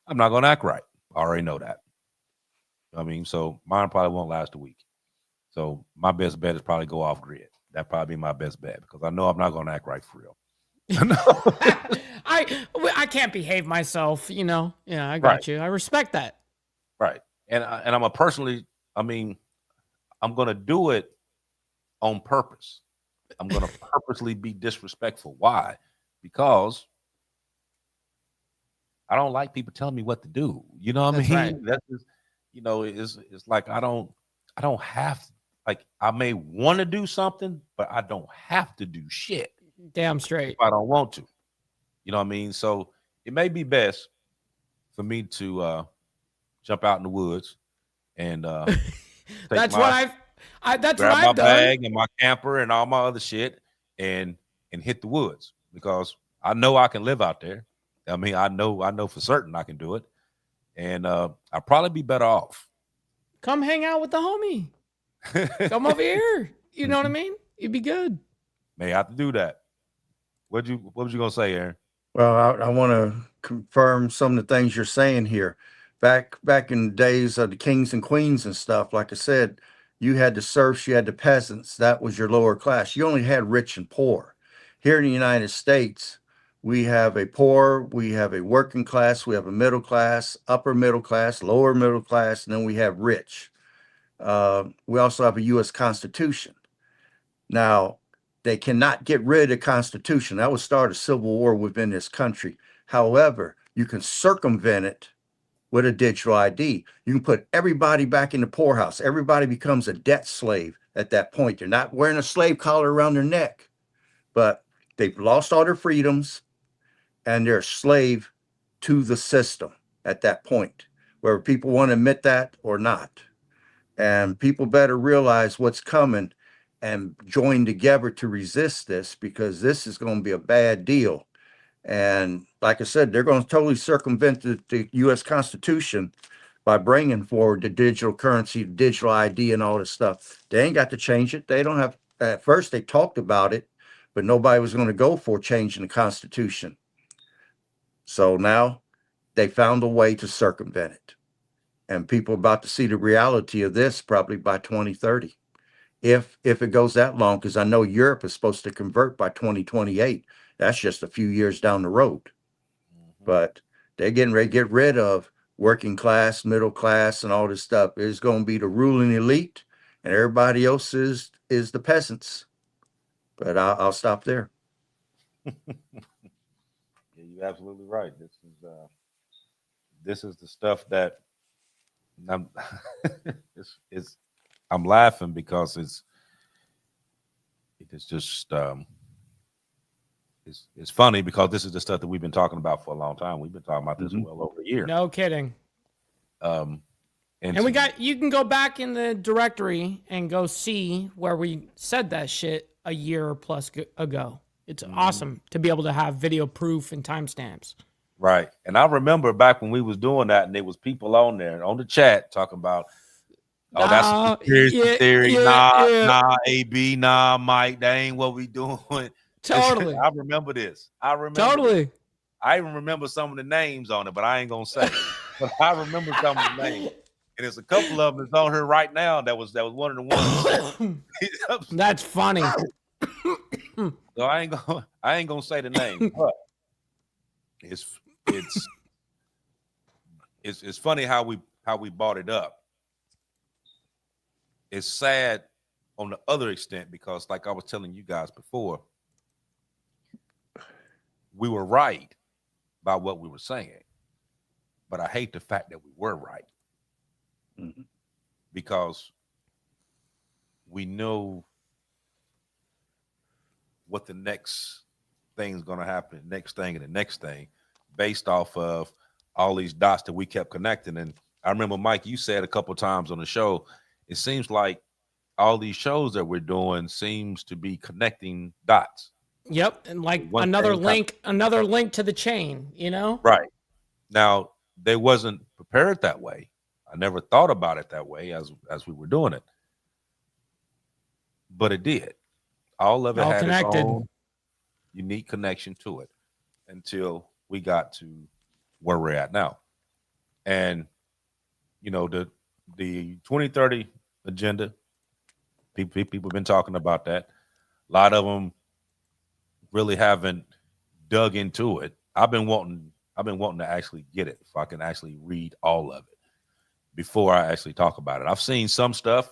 I'm not gonna act right. I already know that. I mean, so mine probably won't last a week. So my best bet is probably go off grid. That'd probably be my best bet, because I know I'm not gonna act right for real. I can't behave myself, Yeah, I Right, got you. I respect that. right. And I'm a personally, I mean, I'm gonna do it on purpose. I'm gonna purposely be disrespectful. Why? Because I don't like people telling me what to do. You know what I That's right. mean? That's just, it's like I don't have, like, I may want to do something, but I don't have to do shit Damn if straight. I don't want to. You know what I mean? So it may be best for me to jump out in the woods and take That's what my that's what grab my I've done. bag and my camper and all my other shit, and hit the woods, because I know I can live out there. I mean, I know for certain I can do it, and I'll probably be better off. Come hang out with the homie. Come over here. You know what I mean? You'd be good. May have to do that. What was you gonna say, Aaron? Well, I want to confirm some of the things you're saying here. Back in the days of the kings and queens and stuff, like I said, you had the serfs, you had the peasants. That was your lower class. You only had rich and poor. Here in the United States, we have a poor, we have a working class, we have a middle class, upper middle class, lower middle class, and then we have rich. We also have a U.S. Constitution. Now, they cannot get rid of the Constitution. That would start a civil war within this country. However, you can circumvent it with a digital ID. You can put everybody back in the poorhouse. Everybody becomes a debt slave at that point. They're not wearing a slave collar around their neck, but they've lost all their freedoms and they're a slave to the system at that point, whether people want to admit that or not. And people better realize what's coming and join together to resist this, because this is going to be a bad deal. And like I said, they're going to totally circumvent the U.S. Constitution by bringing forward the digital currency, digital ID, and all this stuff. They ain't got to change it. They don't have. At first, they talked about it, but nobody was going to go for changing the Constitution. So now they found a way to circumvent it. And people are about to see the reality of this probably by 2030. If it goes that long, because I know Europe is supposed to convert by 2028. That's just a few years down the road. But they're getting ready to get rid of working class, middle class, and all this stuff. It's going to be the ruling elite, and everybody else is the peasants. But I'll stop there. Yeah, you're absolutely right. This is the stuff that I'm I'm laughing because it's just it's funny because this is the stuff that we've been talking about for a long time. We've been talking about this well over a year. No kidding. And you can go back in the directory and go see where we said that shit a year plus ago. It's awesome to be able to have video proof and timestamps. Right. And I remember back when we was doing that, and there was people on there on the chat talking about, oh, that's a conspiracy theory. Nah, AB, nah, Mike, that ain't what we doing. Totally. I remember this. Totally. I even remember some of the names on it, but I ain't gonna say. But I remember some of the names. And there's a couple of them that's on here right now that was one of the ones. That's funny. So I ain't gonna say the name, but it's funny how we brought it up. It's sad on the other extent because, like I was telling you guys before, we were right about what we were saying, but I hate the fact that we were right because we know what the next thing's going to happen, next thing and the next thing, based off of all these dots that we kept connecting. And I remember, Mike, you said a couple of times on the show, it seems like all these shows that we're doing seems to be connecting dots. Yep, and like another link to the chain, you know? Right. Now, they wasn't prepared that way. I never thought about it that way as we were doing it. But it did. All of it had its own unique connection to it until we got to where we're at now. And, you know, the 2030 agenda, people have been talking about that. A lot of them really haven't dug into it. I've been wanting to actually get it, if I can actually read all of it before I actually talk about it. I've seen some stuff,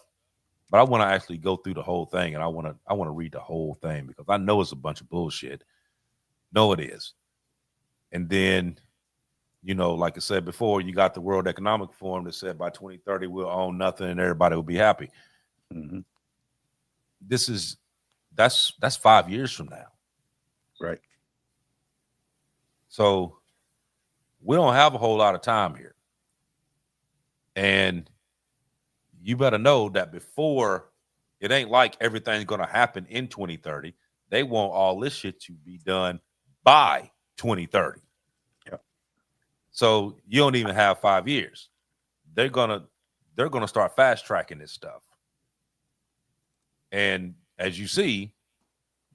but I want to actually go through the whole thing, and I want to read the whole thing because I know it's a bunch of bullshit. No, it is. And then, you know, like I said before, you got the World Economic Forum that said by 2030 we'll own nothing and everybody will be happy. That's 5 years from now. Right. So we don't have a whole lot of time here. And you better know that before, it ain't like everything's going to happen in 2030. They want all this shit to be done by 2030. Yep. So you don't even have 5 years. They're gonna start fast tracking this stuff. And as you see,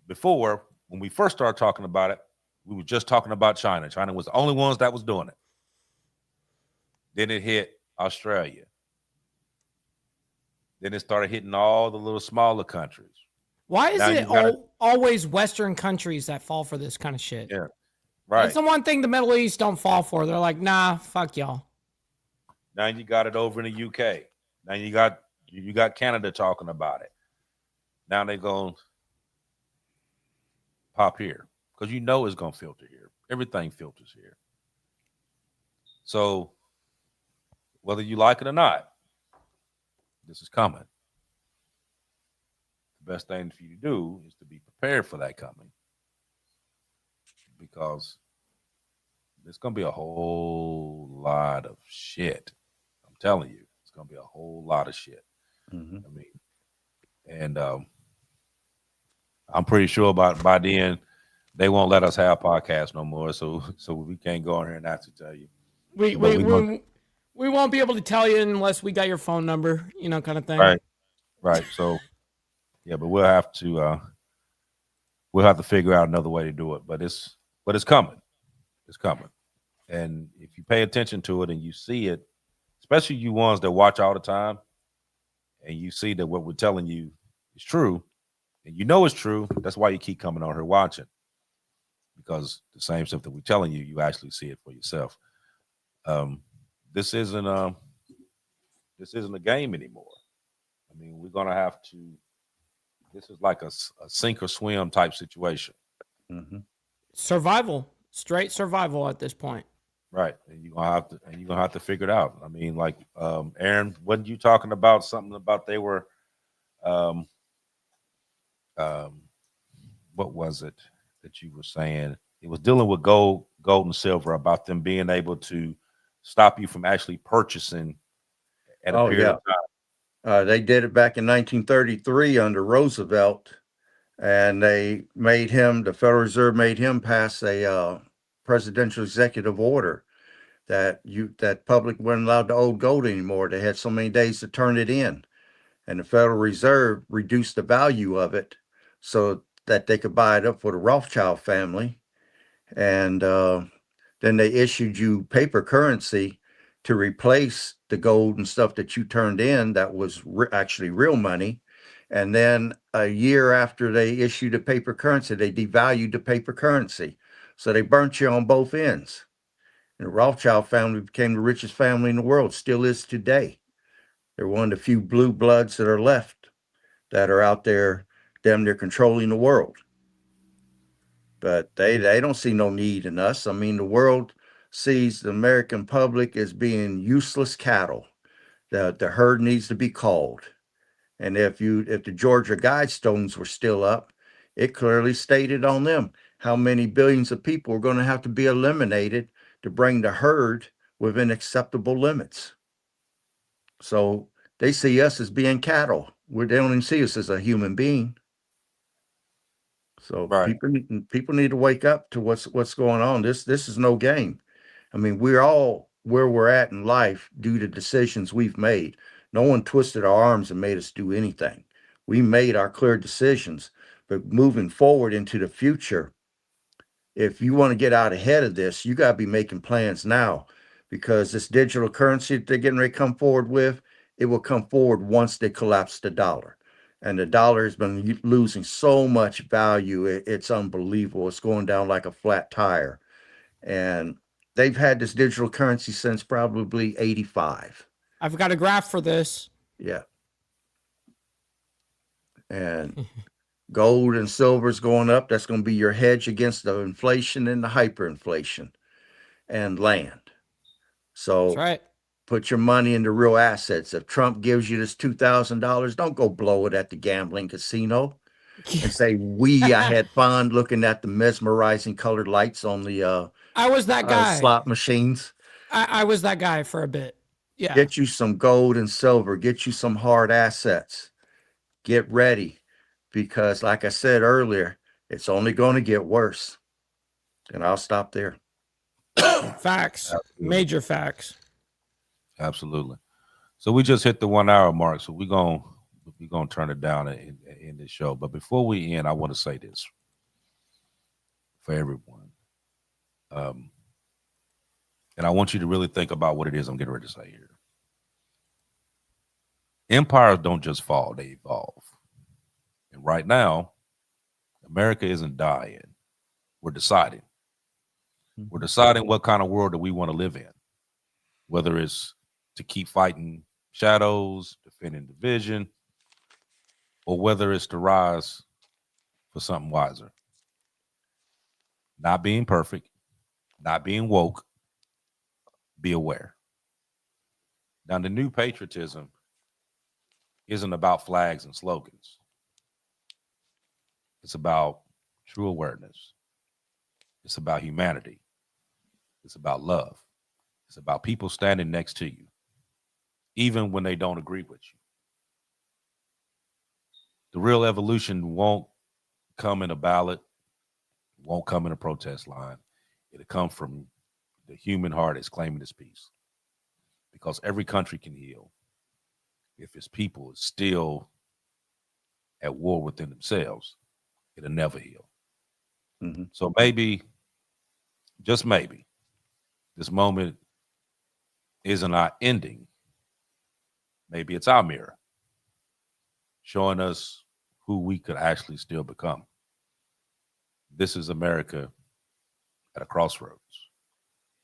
before, when we first started talking about it, we were just talking about China. China was the only ones that was doing it. Then it hit Australia. Then it started hitting all the little smaller countries. Why is Now it you got always Western countries that fall for this kind of shit? Yeah, right. That's the one thing the Middle East don't fall for. They're like, nah, fuck y'all. Now you got it over in the UK. Now you got Canada talking about it. Now they're going to pop here because you know it's going to filter here. Everything filters here. So whether you like it or not, this is coming. The best thing for you to do is to be prepared for that coming, because there's going to be a whole lot of shit. I'm telling you, it's going to be a whole lot of shit. Mm-hmm. I mean, and I'm pretty sure by then they won't let us have podcasts no more. So we can't go on here and actually tell you. We won't be able to tell you unless we got your phone number, kind of thing. Right. So yeah, but we'll have to figure out another way to do it. But it's coming. It's coming. And if you pay attention to it and you see it, especially you ones that watch all the time, and you see that what we're telling you is true, and you know it's true, that's why you keep coming on here watching. Because the same stuff that we're telling you, you actually see it for yourself. This isn't a game anymore. I mean, we're gonna have to. This is like a sink or swim type situation. Mm-hmm. Survival, straight survival at this point. Right, and you're gonna have to figure it out. I mean, like Aaron, wasn't you talking about something about they were, what was it that you were saying? It was dealing with gold and silver, about them being able to stop you from actually purchasing at a period of time. They did it back in 1933 under Roosevelt, and the Federal Reserve made him pass a presidential executive order that public weren't allowed to hold gold anymore. They had so many days to turn it in, and the Federal Reserve reduced the value of it so that they could buy it up for the Rothschild family. And then they issued you paper currency to replace the gold and stuff that you turned in that was actually real money. And then a year after they issued the paper currency, they devalued the paper currency. So they burnt you on both ends. And the Rothschild family became the richest family in the world, still is today. They're one of the few blue bloods that are left that are out there, damn near controlling the world. But they don't see no need in us. I mean, the world sees the American public as being useless cattle. The herd needs to be called. And if the Georgia Guidestones were still up, it clearly stated on them how many billions of people are going to have to be eliminated to bring the herd within acceptable limits. So they see us as being cattle. They don't even see us as a human being. So Right. people need to wake up to what's going on. This is no game. I mean, we're all where we're at in life due to decisions we've made. No one twisted our arms and made us do anything. We made our clear decisions. But moving forward into the future, if you want to get out ahead of this, you got to be making plans now, because this digital currency that they're getting ready to come forward with, it will come forward once they collapse the dollar. And the dollar has been losing so much value. It's unbelievable. It's going down like a flat tire. And they've had this digital currency since probably 85. I've got a graph for this. Yeah. And gold and silver is going up. That's going to be your hedge against the inflation and the hyperinflation and land. So That's right. Put your money into real assets. If Trump gives you this $2,000, don't go blow it at the gambling casino and say, I had fun looking at the mesmerizing colored lights on the I was that guy. Slot machines. I was that guy for a bit. Yeah. Get you some gold and silver. Get you some hard assets. Get ready, because like I said earlier, it's only going to get worse. And I'll stop there. Facts. Absolutely. Major facts. Absolutely. So we just hit the 1 hour mark. So we're gonna turn it down in this show. But before we end, I want to say this for everyone. And I want you to really think about what it is I'm getting ready to say here. Empires don't just fall, they evolve. And right now, America isn't dying. We're deciding. We're deciding what kind of world that we want to live in, whether it's to keep fighting shadows, defending division, or whether it's to rise for something wiser. Not being perfect, not being woke, be aware. Now, the new patriotism isn't about flags and slogans. It's about true awareness. It's about humanity. It's about love. It's about people standing next to you, even when they don't agree with you. The real evolution won't come in a ballot, won't come in a protest line. It'll come from the human heart is claiming its peace. Because every country can heal if its people is still at war within themselves. It'll never heal. Mm-hmm. So maybe, just maybe, this moment isn't our ending. Maybe it's our mirror showing us who we could actually still become. This is America at a crossroads.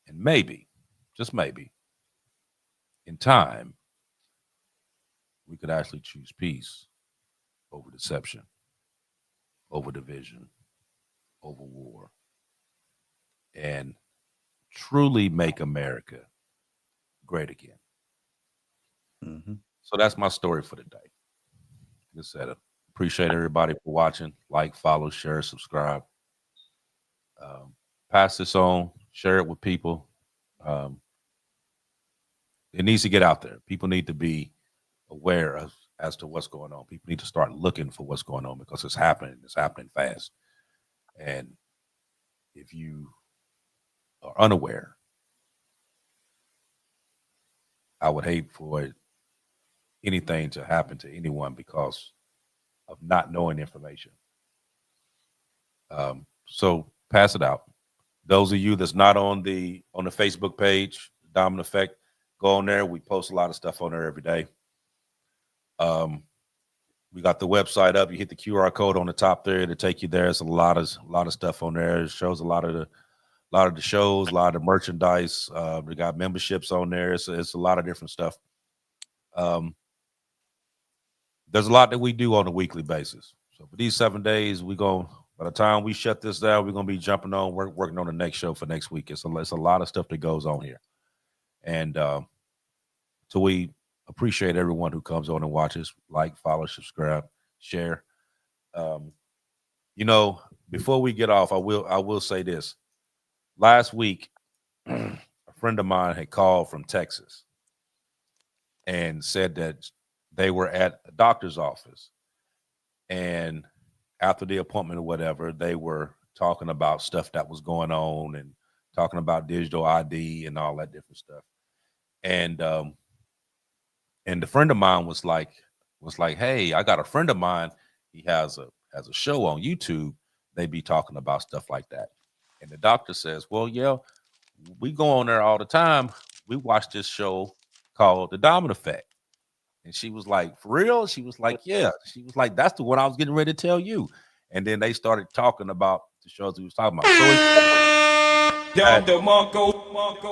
And maybe, just maybe, in time, we could actually choose peace over deception, over division, over war, and truly make America great again. Mm-hmm. So that's my story for today. Just said it. Appreciate everybody for watching. Like, follow, share, subscribe. Pass this on. Share it with people. It needs to get out there. People need to be aware of as to what's going on. People need to start looking for what's going on because it's happening. It's happening fast. And if you are unaware, I would hate for anything to happen to anyone because of not knowing information. So pass it out. Those of you that's not on the Facebook page, Dominant Effect, go on there. We post a lot of stuff on there every day. We got the website up. You hit the QR code on the top there to take you there. It's a lot of stuff on there. It shows a lot of the shows, a lot of the merchandise. We got memberships on there. It's a lot of different stuff. There's a lot that we do on a weekly basis. So for these 7 days, by the time we shut this down, we're gonna be jumping on working on the next show for next week. It's a lot of stuff that goes on here, and so we appreciate everyone who comes on and watches, like, follow, subscribe, share. Before we get off, I will say this. Last week, a friend of mine had called from Texas and said that they were at a doctor's office, and after the appointment or whatever, they were talking about stuff that was going on and talking about digital ID and all that different stuff. And the friend of mine was like, hey, I got a friend of mine. He has a show on YouTube. They be talking about stuff like that. And the doctor says, well, yeah, we go on there all the time. We watch this show called The Dominant Effect. And she was like, for real? She was like, yeah. She was like, that's the one I was getting ready to tell you. And then they started talking about the shows we was talking about. So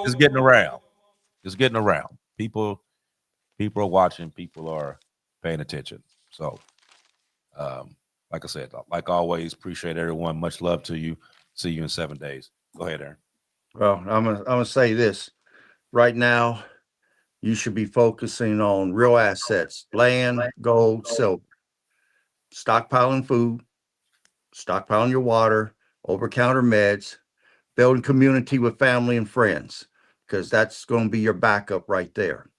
it's getting around. It's getting around. People are watching. People are paying attention. So, like I said, like always, appreciate everyone. Much love to you. See you in 7 days. Go ahead, Aaron. Well, I'm gonna say this right now. You should be focusing on real assets: land, gold, silver. Stockpiling food, stockpiling your water, over-counter meds, building community with family and friends, because that's going to be your backup right there.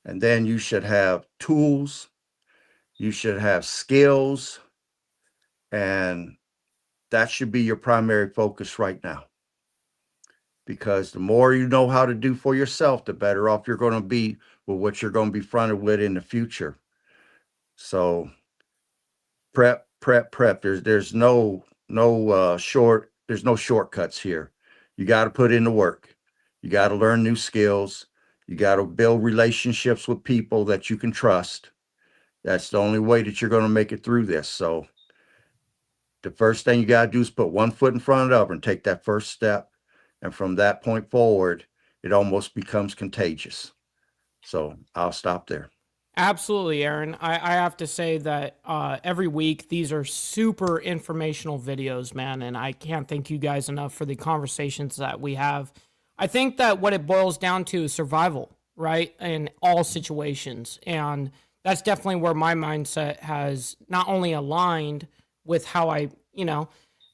And then you should have tools, you should have skills, and that should be your primary focus right now. Because the more you know how to do for yourself, the better off you're going to be with what you're going to be fronted with in the future. So prep. There's no shortcuts here. You got to put in the work. You got to learn new skills. You got to build relationships with people that you can trust. That's the only way that you're going to make it through this. So the first thing you got to do is put one foot in front of the other and take that first step. And from that point forward, it almost becomes contagious. So I'll stop there. Absolutely, Aaron. I have to say that every week these are super informational videos, man, and I can't thank you guys enough for the conversations that we have. I think that what it boils down to is survival, right, in all situations, and that's definitely where my mindset has not only aligned with how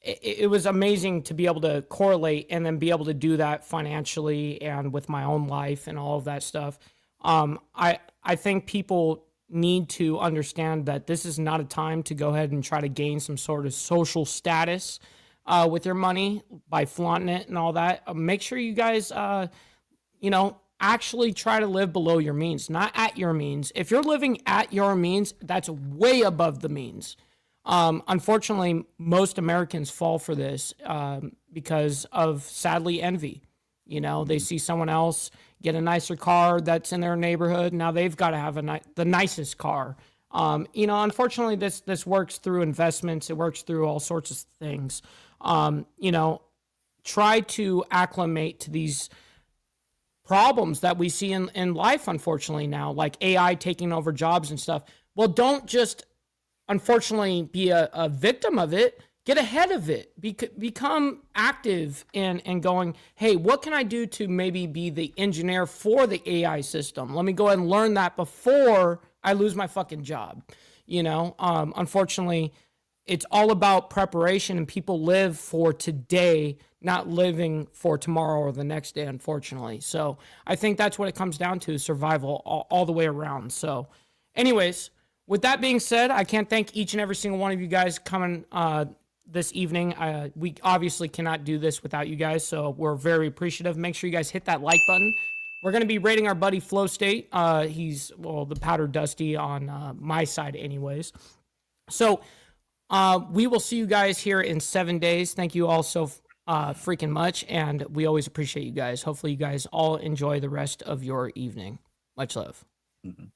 it was amazing to be able to correlate and then be able to do that financially and with my own life and all of that stuff. I think people need to understand that this is not a time to go ahead and try to gain some sort of social status with your money by flaunting it and all that. Make sure you guys, actually try to live below your means, not at your means. If you're living at your means, that's way above the means. Unfortunately, most Americans fall for this because of, sadly, envy. They see someone else get a nicer car that's in their neighborhood. Now they've got to have the nicest car. Unfortunately, this works through investments. It works through all sorts of things. Try to acclimate to these problems that we see in life, unfortunately, now, like AI taking over jobs and stuff. Well, don't just, unfortunately, be a victim of it. Get ahead of it. Become active in going, hey, what can I do to maybe be the engineer for the AI system? Let me go ahead and learn that before I lose my fucking job. Unfortunately, it's all about preparation, and people live for today, not living for tomorrow or the next day, unfortunately. So I think that's what it comes down to, survival all the way around. So anyways, with that being said, I can't thank each and every single one of you guys coming this evening. We obviously cannot do this without you guys, so we're very appreciative. Make sure you guys hit that like button. We're going to be rating our buddy Flow State. He's, the Powder Dusty on my side anyways. So we will see you guys here in 7 days. Thank you all so freaking much, and we always appreciate you guys. Hopefully you guys all enjoy the rest of your evening. Much love. Mm-hmm.